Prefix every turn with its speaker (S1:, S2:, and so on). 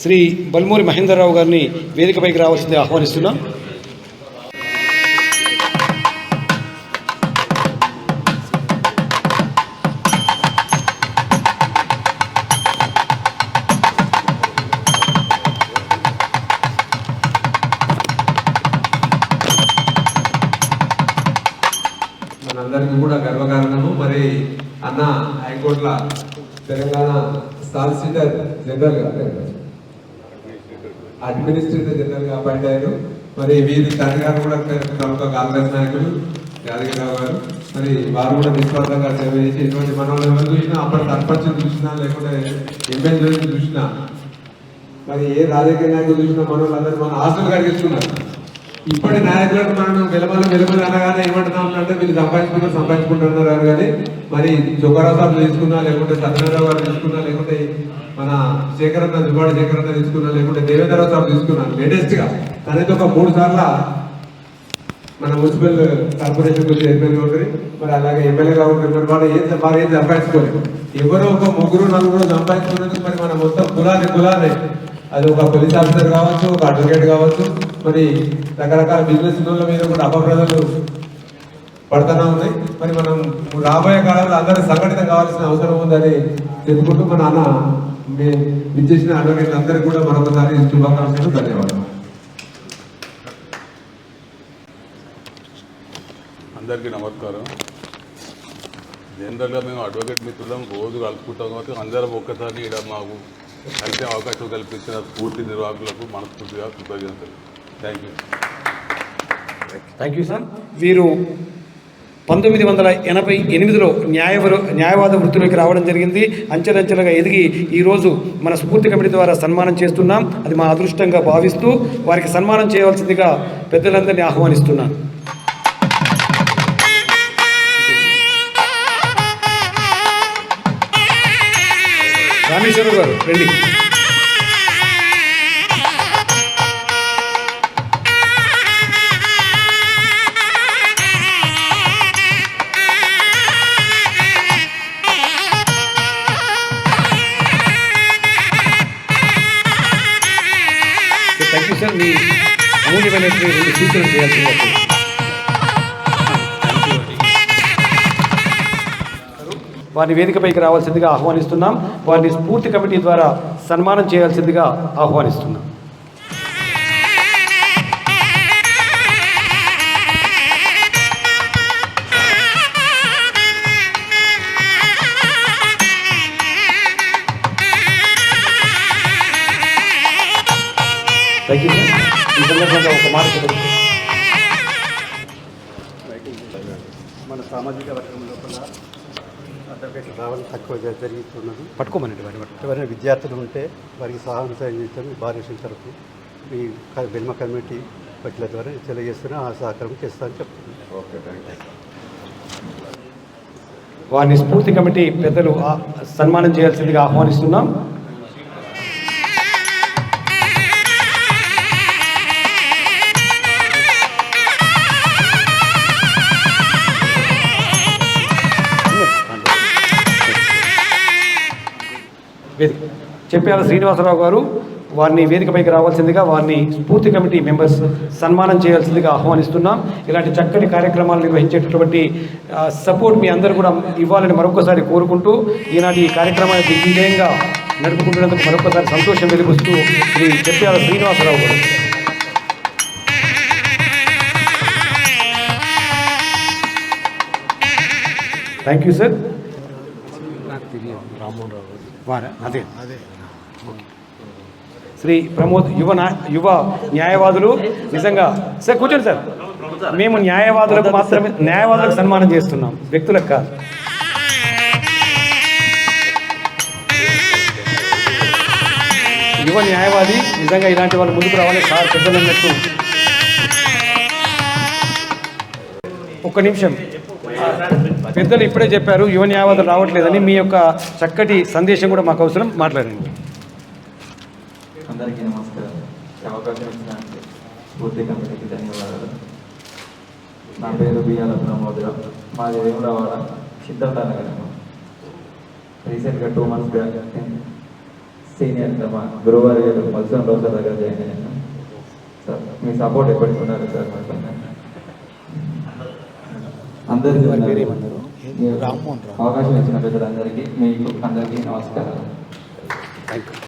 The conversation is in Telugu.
S1: శ్రీ బల్మూరి మహేందర్రావు గారిని వేదికపైకి రావాల్సింది ఆహ్వానిస్తున్నాం.
S2: మనందరికీ కూడా గర్వకారణము. మరి అన్న హైకోర్టుల తెలంగాణ సాలిసిటర్ జనరల్ గా అడ్మినిస్ట్రేటర్ జనరల్ గా అపాయింట్ అయ్యారు. మరి వీరి తండ్రి గారు కూడా ప్రముఖ కాంగ్రెస్ నాయకులు యాదగిరిరావు గారు. మరి వారు కూడా నిస్వార్థంగా సేవ చేసి ఇటువంటి మనం ఎవరు చూసినా అప్పటి సర్పంచ్ చూసినా లేకుంటే ఎమ్మెల్యే చూసినా మరి ఏ రాజకీయ నాయకులు చూసినా మన వాళ్ళందరూ మన ఆస్తులు కడిగిస్తున్నారు. ఇప్పటి నాయకులకు మనం వెలుమలు అనగానే ఏమంటున్నాం అంటే వీళ్ళు సంపాదించుకుంటున్నారు కానీ మరి జోగారావు సార్ తీసుకున్నా లేకుంటే సత్యనారాయణ గారు తీసుకున్నా లేకుంటే మన శేఖరన్న దుబాడి శేఖరన్న తీసుకున్నా లేకుంటే దేవేంద్రరావు సార్ తీసుకున్నాను లేటెస్ట్ గా తనైతే ఒక 3 సార్లు మన మున్సిపల్ కార్పొరేషన్ గురించి చైర్మన్ ఉంటుంది. మరి అలాగే ఎమ్మెల్యేగా ఉంటుంది. మరి వారు ఏం సంపాదించుకోలేదు. ఎవరో ఒక 3-4 సంపాదించుకునేందుకు మరి మన మొత్తం కులాలే అది ఒక పోలీస్ ఆఫీసర్ కావచ్చు, ఒక అడ్వకేట్ కావచ్చు, మరి రకరకాల బిజినెస్ మీద కూడా అపప్రదలు పడుతూనే ఉన్నాయి. మరి మనం రాబోయే కాలంలో అందరూ సంఘటితం కావాల్సిన అవసరం ఉందని చెప్పుకుంటూ మన అన్న విచ్చేసిన అడ్వకేట్లు అందరికీ కూడా మరొకసారి శుభాకాంక్షలు, ధన్యవాదాలు.
S3: అందరికీ నమస్కారం. జనరల్గా మేము అడ్వకేట్ మిత్రులం రోజు కలుపుకుంటాం కాబట్టి అందరం ఒక్కసారి ఇక్కడ మాకు కలిసే అవకాశం కల్పించిన పూర్తి నిర్వాహకులకు మనస్ఫూర్తిగా కృతజ్ఞతలు.
S1: Thank you sir. వీరు 1988లో న్యాయవాద వృత్తిలోకి రావడం జరిగింది. అంచెలంచెలుగా ఎదిగి ఈరోజు మన స్ఫూర్తి కమిటీ ద్వారా సన్మానం చేస్తున్నాం. అది మా అదృష్టంగా భావిస్తూ వారికి సన్మానం చేయవలసిందిగా పెద్దలందరినీ ఆహ్వానిస్తున్నాను. రామేశ్వరరావు గారు రండి. Thank you sir. మీ అమూల్యమైన 2 సూచనలు చేయాల్సింది. వారిని వేదికపైకి రావాల్సిందిగా ఆహ్వానిస్తున్నాం. వారిని స్ఫూర్తి కమిటీ ద్వారా సన్మానం చేయాల్సిందిగా ఆహ్వానిస్తున్నాం. Thank you sir. ఈ సందర్భంగా ఒక మాట
S4: మన సామాజిక వర్గం లోపల అడ్వకేట్ రావడం తక్కువ జరుగుతున్నది.
S1: పట్టుకోమనండి.
S4: ఎవరైనా విద్యార్థులు ఉంటే వారికి సహాయం చేయించడం భారతదేశం తరఫు ఈ వెల్మ కమిటీ పట్ల ద్వారా తెలియజేస్తున్నా ఆ సహకారం చేస్తానని చెప్తున్నాను.
S2: Okay, thank you.
S1: వారిని స్ఫూర్తి కమిటీ పెద్దలు సన్మానం చేయాల్సిందిగా ఆహ్వానిస్తున్నాం. చెప్పాల శ్రీనివాసరావు గారు వారిని వేదికపైకి రావాల్సిందిగా, వారిని స్ఫూర్తి కమిటీ మెంబర్స్ సన్మానం చేయాల్సిందిగా ఆహ్వానిస్తున్నాం. ఇలాంటి చక్కటి కార్యక్రమాలు నిర్వహించేటటువంటి సపోర్ట్ మీ అందరూ కూడా ఇవ్వాలని మరొకసారి కోరుకుంటూ ఈనాటి ఈ కార్యక్రమాన్ని దిగ్విజయంగా నడుపుకుంటున్నందుకు మరొకసారి సంతోషం వెలిపిస్తూ శ్రీ చెప్పాల శ్రీనివాసరావు గారు. Thank you sir. అదే శ్రీ ప్రమోద్ యువ న్యాయవాదులు. నిజంగా సార్ కూర్చోండి సార్. మేము న్యాయవాదులకు మాత్రమే న్యాయవాదులకు సన్మానం చేస్తున్నాం, వ్యక్తులకు కాదు. యువ న్యాయవాది నిజంగా ఇలాంటి వాళ్ళు ముందుకు రావాలి సార్. పెద్దలు అన్నట్టు ఒక్క నిమిషం, పెద్దలు ఇప్పుడే చెప్పారు యువ న్యాయవాదులు రావట్లేదని. మీ యొక్క చక్కటి సందేశం కూడా మాకు అవసరం, మాట్లాడండి.
S5: అందరికీ నమస్కారం. అవకాశం ఇచ్చినందుకు స్ఫూర్తి కమిటీకి ధన్యవాదాలు. నా పేరు బియ్యాల ప్రమోదరావు. మాది వేములవాడ సిద్ధార్థ నగరం. రీసెంట్గా 2 months బ్యాక్ సీనియర్ మా గురువారి గారు మల్సన్ రోజు దగ్గర జాయిన్ అయ్యాను సార్. మీ సపోర్ట్ ఎప్పటికి ఉన్నారు సార్ మా పైన. అందరికీ అవకాశం ఇచ్చిన పెద్దలందరికీ మీకు అందరికీ నమస్కారాలు.
S1: Thank you.